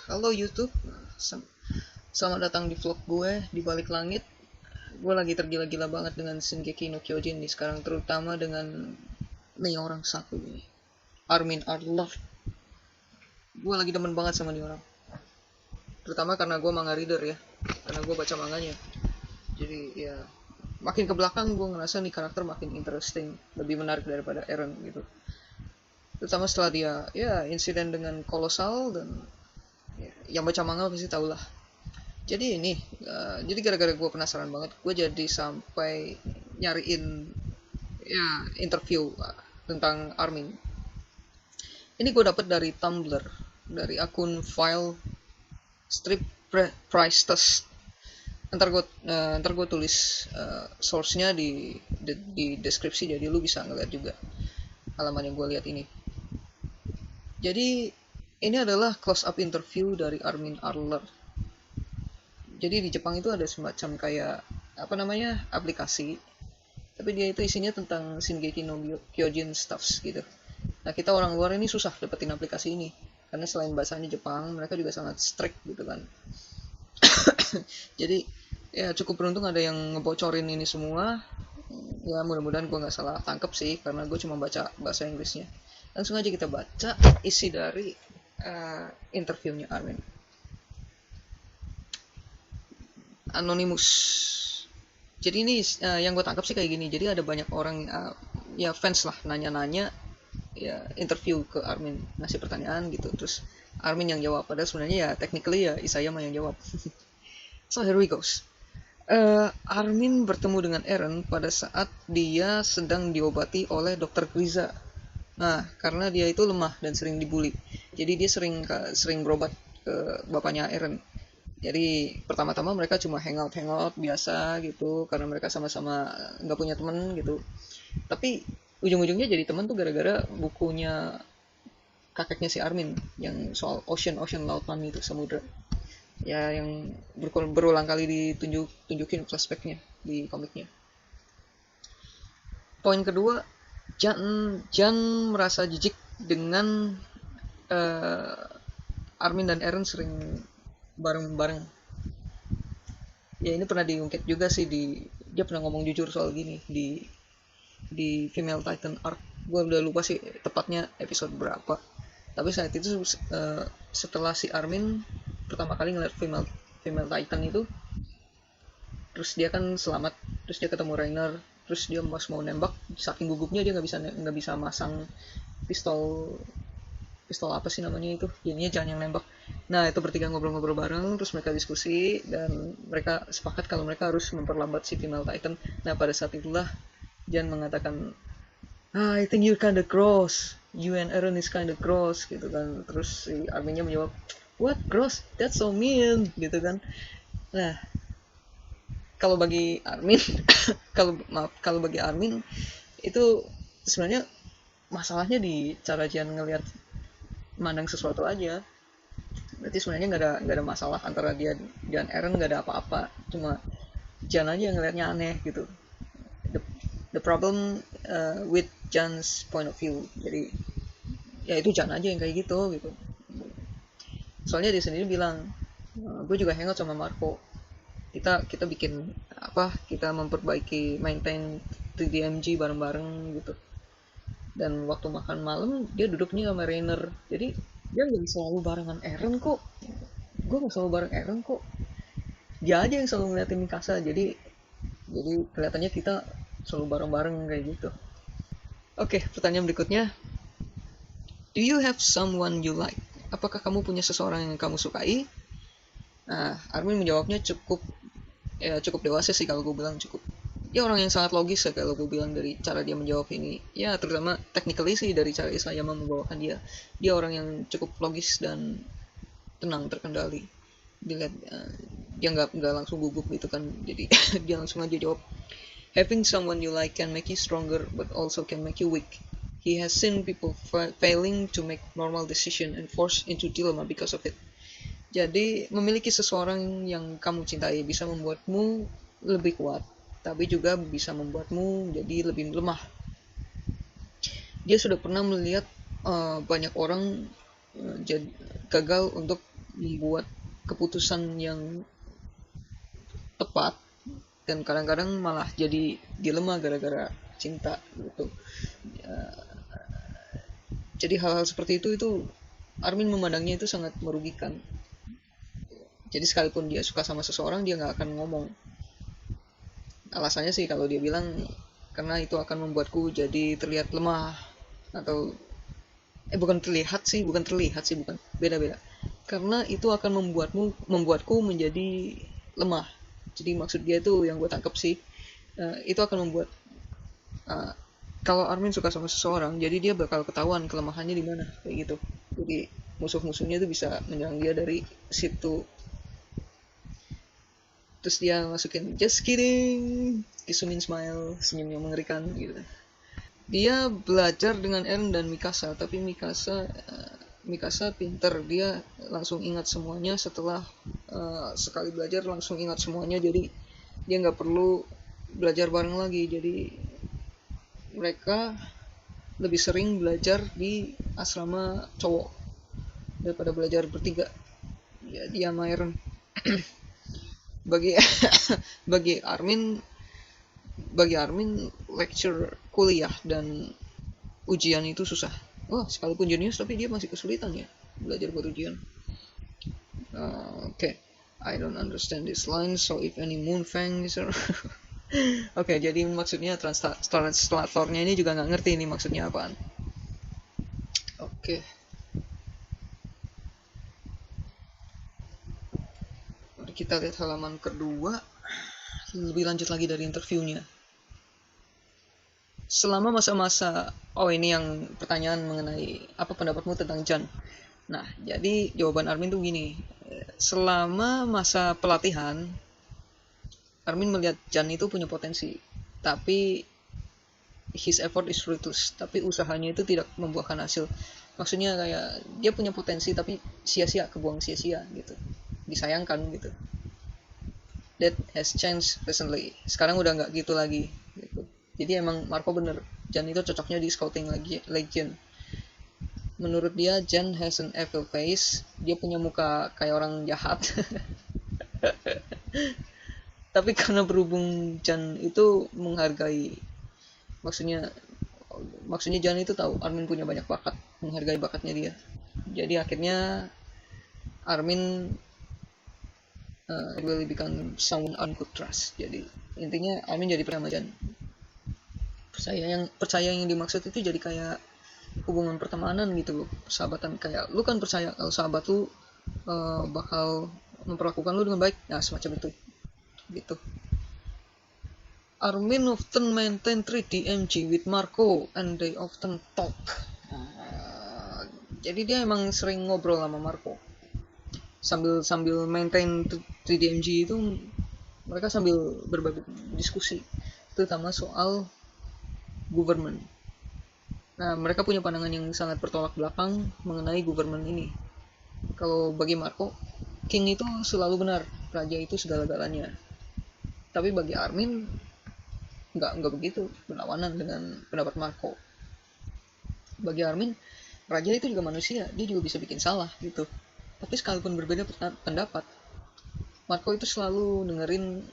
Halo YouTube, selamat datang di vlog gue di balik langit. Gue lagi tergila-gila banget dengan Shingeki no Kyojin nih sekarang, terutama dengan nih orang satu ini, Armin Arlov. Gue lagi demen banget sama nih orang, terutama karena gue manga reader ya, karena gue baca manganya. Jadi ya makin ke belakang gue ngerasa nih karakter makin interesting, lebih menarik daripada Eren gitu. Terutama setelah dia ya insiden dengan kolosal dan ya, yang baca manga pasti tau lah. Jadi ini, jadi gara-gara gue penasaran banget, gue jadi sampai nyariin ya interview tentang Armin. Ini gue dapet dari Tumblr, dari akun file strip price test. Ntar gue tulis source-nya di deskripsi, jadi lu bisa ngeliat juga halaman yang gue lihat ini. Jadi ini adalah close up interview dari Armin Arler. Jadi di Jepang itu ada semacam kayak apa namanya aplikasi, tapi dia itu isinya tentang Shingeki no Kyojin stuffs gitu. Nah kita orang luar ini susah dapetin aplikasi ini karena selain bahasanya Jepang, mereka juga sangat strict gitu kan. Jadi ya cukup beruntung ada yang ngebocorin ini semua. Ya mudah-mudahan gue nggak salah tangkep sih karena gue cuma baca bahasa Inggrisnya. Langsung aja kita baca isi dari interviewnya Armin. Anonymous. Jadi ini yang gue tangkap sih kayak gini. Jadi ada banyak orang ya fans lah nanya-nanya ya interview ke Armin, ngasih pertanyaan gitu. Terus Armin yang jawab. Padahal sebenarnya ya technically ya Isayama yang jawab. So here we goes. Armin bertemu dengan Eren pada saat dia sedang diobati oleh Dokter Griza. Nah, karena dia itu lemah dan sering dibully. Jadi dia sering berobat ke bapaknya Eren. Jadi pertama-tama mereka cuma hangout biasa gitu karena mereka sama-sama nggak punya temen gitu. Tapi ujung-ujungnya jadi teman tuh gara-gara bukunya kakeknya si Armin yang soal ocean lautan itu samudra. Ya yang berulang kali ditunjukin flashbacknya di komiknya. Poin kedua, Jan Jan merasa jijik dengan uh, Armin dan Eren sering bareng-bareng. Ya ini pernah diungkit juga sih dia pernah ngomong jujur soal gini di Female Titan Arc. Gue udah lupa sih tepatnya episode berapa. Tapi saat itu setelah si Armin pertama kali ngeliat Female Titan itu, terus dia kan selamat, terus dia ketemu Rainer, terus dia mau nembak, saking gugupnya dia nggak bisa masang pistol pistol apa sih namanya itu, jadinya jangan yang nembak. Nah itu bertiga ngobrol-ngobrol bareng, terus mereka diskusi dan mereka sepakat kalau mereka harus memperlambat si Female Titan. Nah pada saat itulah Jan mengatakan, I think you're kinda gross, you and Eren is kinda gross gitu kan. Terus si Arminnya menjawab, what gross, that's so mean gitu kan. Nah kalau bagi Armin kalau bagi Armin itu sebenarnya masalahnya di cara Jan ngelihat mandang sesuatu aja. Berarti sebenarnya nggak ada masalah antara dia dan Eren, nggak ada apa-apa, cuma Jan aja yang ngelihatnya aneh gitu. The problem with Jan's point of view. Jadi ya itu Jan aja yang kayak gitu. Soalnya dia sendiri bilang, gue juga hangout sama Marco, kita bikin apa, kita memperbaiki maintain 3DMG bareng-bareng gitu. Dan waktu makan malam dia duduknya sama Rainer, jadi dia nggak selalu barengan Eren kok, gue nggak selalu bareng Eren kok, dia aja yang selalu ngeliatin Mikasa. Jadi kelihatannya kita selalu bareng-bareng kayak gitu. Oke, pertanyaan berikutnya, do you have someone you like? Apakah kamu punya seseorang yang kamu sukai? Nah, Armin menjawabnya cukup dewasa sih kalau gue bilang. Cukup, dia orang yang sangat logis ya kalau gue bilang dari cara dia menjawab ini. Ya terutama technically sih dari cara Isayama membawakan dia orang yang cukup logis dan tenang, terkendali. Dilihat dia nggak langsung gugup gitu kan, jadi dia langsung aja jawab, having someone you like can make you stronger but also can make you weak. He has seen people failing to make normal decision and forced into dilemma because of it. Jadi memiliki seseorang yang kamu cintai bisa membuatmu lebih kuat, tapi juga bisa membuatmu jadi lebih lemah. Dia sudah pernah melihat banyak orang gagal untuk membuat keputusan yang tepat, dan kadang-kadang malah jadi dilema gara-gara cinta gitu. Jadi hal-hal seperti itu Armin memandangnya itu sangat merugikan. Jadi sekalipun dia suka sama seseorang, dia nggak akan ngomong. Alasannya sih kalau dia bilang karena itu akan membuatku jadi terlihat lemah, atau bukan terlihat sih, bukan, beda-beda. Karena itu akan membuatku menjadi lemah. Jadi maksud dia itu yang gue tangkap sih, itu akan membuat, uh, kalau Armin suka sama seseorang, jadi dia bakal ketahuan kelemahannya di mana, kayak gitu. Jadi musuh-musuhnya itu bisa menyerang dia dari situ. Terus dia masukin just kidding, Kisumin smile, senyum yang mengerikan gitu. Dia belajar dengan Eren dan Mikasa, tapi Mikasa pinter, dia langsung ingat semuanya setelah, sekali belajar langsung ingat semuanya, jadi dia nggak perlu belajar bareng lagi. Jadi mereka lebih sering belajar di asrama cowok daripada belajar bertiga, ya dia sama Eren. bagi bagi Armin bagi Armin lecture, kuliah dan ujian itu susah. Wah, sekalipun jenius tapi dia masih kesulitan ya belajar buat ujian. Okay, I don't understand this line, so if any Moonfang is Oke, jadi maksudnya translatornya ini juga nggak ngerti ini maksudnya apaan. Oke, mari kita lihat halaman kedua, lebih lanjut lagi dari interviewnya. Selama masa-masa, ini yang pertanyaan mengenai apa pendapatmu tentang Jan. Nah, jadi jawaban Armin tuh gini, selama masa pelatihan, Armin melihat Jan itu punya potensi, tapi his effort is fruitless, tapi usahanya itu tidak membuahkan hasil. Maksudnya kayak dia punya potensi tapi sia-sia, kebuang sia-sia gitu, disayangkan gitu. That has changed recently, sekarang udah nggak gitu lagi gitu. Jadi emang Marco bener, Jan itu cocoknya di scouting Legion. Menurut dia Jan has an evil face, dia punya muka kayak orang jahat. Tapi karena berhubung Jan itu menghargai, maksudnya maksudnya Jan itu tahu Armin punya banyak bakat, menghargai bakatnya dia. Jadi akhirnya Armin really become someone Armin could trust. Jadi intinya Armin jadi percaya sama Jan. Percaya yang dimaksud itu jadi kayak hubungan pertemanan gitu loh, persahabatan. Kayak lu kan percaya kalau sahabat lu bakal memperlakukan lu dengan baik, nah semacam itu gitu. Armin often maintain 3DMG with Marco and they often talk. Jadi dia emang sering ngobrol sama Marco sambil maintain 3DMG itu. Mereka sambil berbagi diskusi, terutama soal government. Nah, mereka punya pandangan yang sangat bertolak belakang mengenai government ini. Kalau bagi Marco, King itu selalu benar, raja itu segala-galanya. Tapi bagi Armin nggak begitu, berlawanan dengan pendapat Marco. Bagi Armin, raja itu juga manusia, dia juga bisa bikin salah gitu. Tapi sekalipun berbeda pendapat, Marco itu selalu dengerin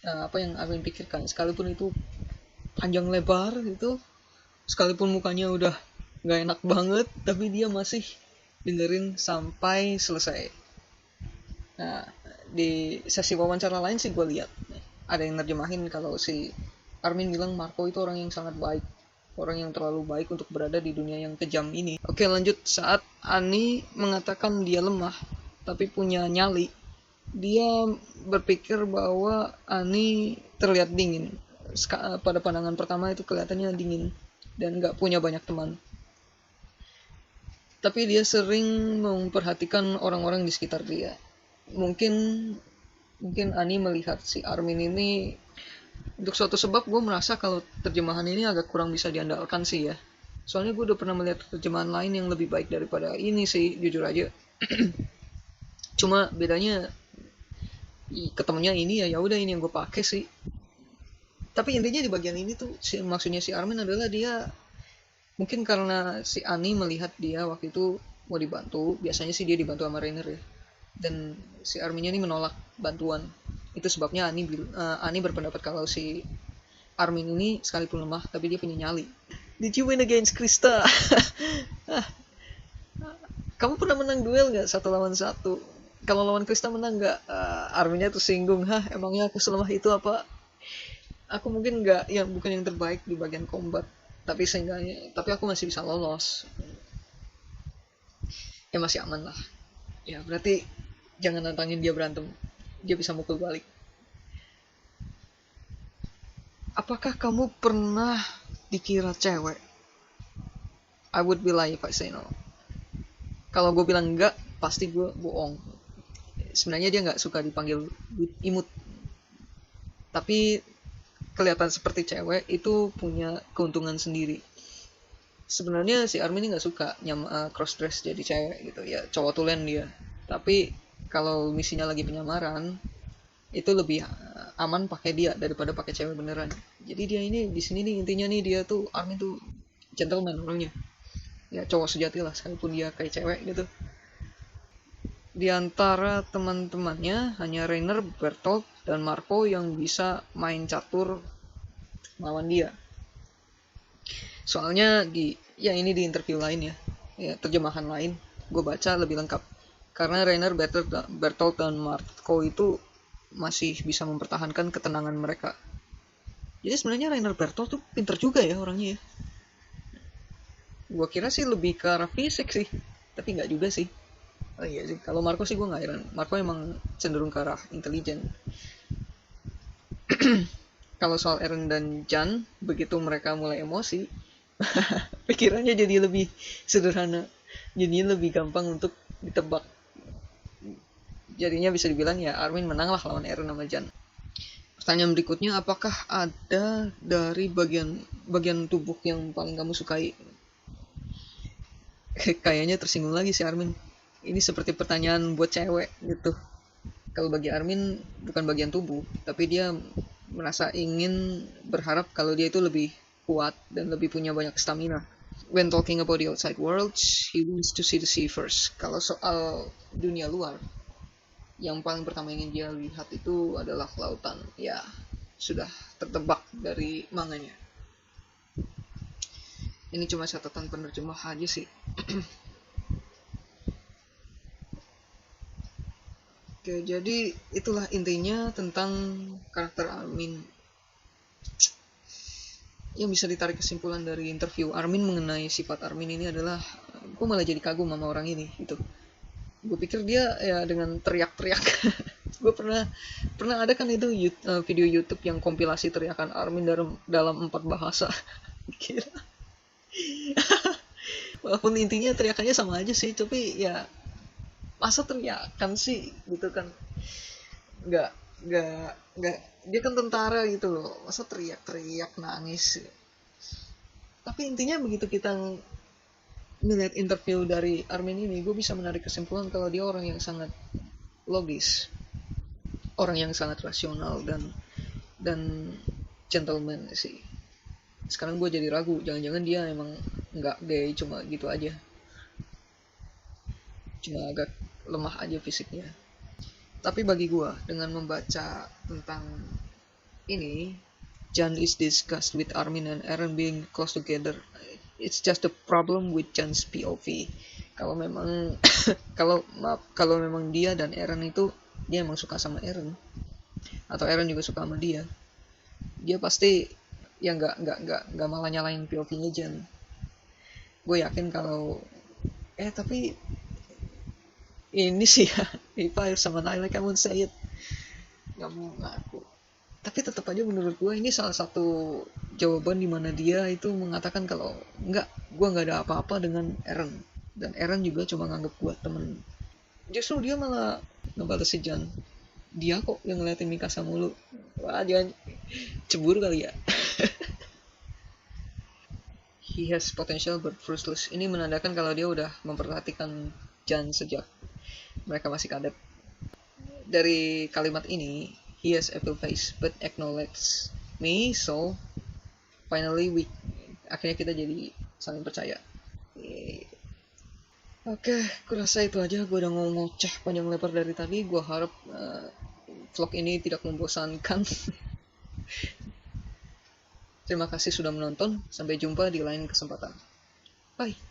apa yang Armin pikirkan, sekalipun itu panjang lebar gitu, sekalipun mukanya udah nggak enak banget, tapi dia masih dengerin sampai selesai. Nah, di sesi wawancara lain sih gue lihat ada yang nerjemahin kalau si Armin bilang Marco itu orang yang sangat baik, orang yang terlalu baik untuk berada di dunia yang kejam ini. Oke, lanjut. Saat Ani mengatakan dia lemah tapi punya nyali, dia berpikir bahwa Ani terlihat dingin. Pada pandangan pertama itu kelihatannya dingin dan gak punya banyak teman. Tapi dia sering memperhatikan orang-orang di sekitar dia. Mungkin Ani melihat si Armin ini, untuk suatu sebab gue merasa kalau terjemahan ini agak kurang bisa diandalkan sih ya. Soalnya gue udah pernah melihat terjemahan lain yang lebih baik daripada ini sih, jujur aja. Cuma bedanya ketemunya ini ya udah ini yang gue pakai sih. Tapi intinya di bagian ini tuh maksudnya si Armin adalah dia mungkin karena si Ani melihat dia waktu itu mau dibantu, biasanya sih dia dibantu sama Rainer ya. dan si Arminnya ini menolak bantuan. Itu sebabnya Ani berpendapat kalau si Armin ini sekalipun lemah tapi dia punya nyali. Did you win against Krista? Kamu pernah menang duel nggak 1 lawan 1? Kalau lawan Krista menang nggak? Arminnya tersinggung. Hah, emangnya aku selemah itu apa? Aku mungkin nggak, yang bukan yang terbaik di bagian combat, tapi seenggaknya, tapi aku masih bisa lolos. Ya masih aman lah. Ya berarti jangan nantangin dia berantem. Dia bisa mukul balik. Apakah kamu pernah dikira cewek? I would be lying if I say no. Kalau gue bilang enggak, pasti gue bohong. Sebenarnya dia nggak suka dipanggil imut, tapi kelihatan seperti cewek itu punya keuntungan sendiri. Sebenarnya si Armin ini nggak suka cross dress jadi cewek gitu ya, cowok tulen dia. Tapi kalau misinya lagi penyamaran, itu lebih aman pakai dia daripada pakai cewek beneran. Jadi dia ini di sini nih intinya nih, dia tuh Armin tuh gentleman orangnya. Ya cowok sejati lah sekalipun dia kayak cewek gitu. Di antara teman-temannya hanya Rainer, Bertolt, dan Marco yang bisa main catur lawan dia. Soalnya ya ini di interview lain ya terjemahan lain, gue baca lebih lengkap. Karena Rainer, Bertolt, dan Marco itu masih bisa mempertahankan ketenangan mereka. Jadi sebenarnya Rainer Bertolt tuh pinter juga ya orangnya ya. Gue kira sih lebih ke arah fisik sih, tapi nggak juga sih. Oh iya sih, kalau Marco sih gue nggak heran. Marco emang cenderung ke arah intelijen. Kalau soal Eren dan Jan, begitu mereka mulai emosi, pikirannya jadi lebih sederhana, jadinya lebih gampang untuk ditebak. Jadinya bisa dibilang ya Armin menang lah lawan Eren sama Jan. Pertanyaan berikutnya, apakah ada dari bagian tubuh yang paling kamu sukai? Kayaknya tersinggung lagi si Armin. Ini seperti pertanyaan buat cewek gitu. Kalau bagi Armin bukan bagian tubuh, tapi dia merasa ingin berharap kalau dia itu lebih kuat dan lebih punya banyak stamina. When talking about the outside world, he wants to see the sea first. Kalau soal dunia luar, yang paling pertama ingin dia lihat itu adalah lautan. Ya, sudah tertebak dari manganya. Ini cuma catatan penerjemah aja sih. Oke, jadi itulah intinya tentang karakter Armin. Yang bisa ditarik kesimpulan dari interview Armin mengenai sifat Armin ini adalah, gue malah jadi kagum sama orang ini gitu. Gue pikir dia ya dengan teriak-teriak. Gue pernah ada kan itu video YouTube yang kompilasi teriakan Armin dalam 4 bahasa. Gila. Walaupun intinya teriakannya sama aja sih, tapi ya masa teriakan sih gitu kan, nggak nggak dia kan tentara gitu loh, masa teriak-teriak nangis. Tapi intinya begitu kita melihat interview dari Armin ini, gue bisa menarik kesimpulan kalau dia orang yang sangat logis, orang yang sangat rasional dan gentleman sih. Sekarang gue jadi ragu, jangan-jangan dia emang nggak gay, cuma gitu aja, cuma agak lemah aja fisiknya. Tapi bagi gue, dengan membaca tentang ini, Jan is discussed with Armin and Eren being close together. It's just a problem with Jan's POV. Kalau memang kalau memang dia dan Eren itu, dia emang suka sama Eren, atau Eren juga suka sama dia pasti ya nggak malah nyalain POV-nya Jan. Gue yakin kalau tapi ini sih ya, if I sama like I won't say it, nggak mau ngaku. Tapi tetap aja menurut gue ini salah satu jawaban dimana dia itu mengatakan kalau gue nggak ada apa-apa dengan Eren, dan Eren juga cuma nganggap gue temen. Justru dia malah ngebales si Jan, dia kok yang ngeliatin Mikasa mulu. Wah, jangan cemburu kali ya. He has potential but ruthless. Ini menandakan kalau dia udah memperhatikan Jan sejak mereka masih kadet. Dari kalimat ini, he has evil face but acknowledge me, so finally akhirnya kita jadi saling percaya. Oke, kurasa itu aja. Gue udah ngomong ngoceh panjang lebar dari tadi. Gue harap vlog ini tidak membosankan. Terima kasih sudah menonton. Sampai jumpa di lain kesempatan. Bye.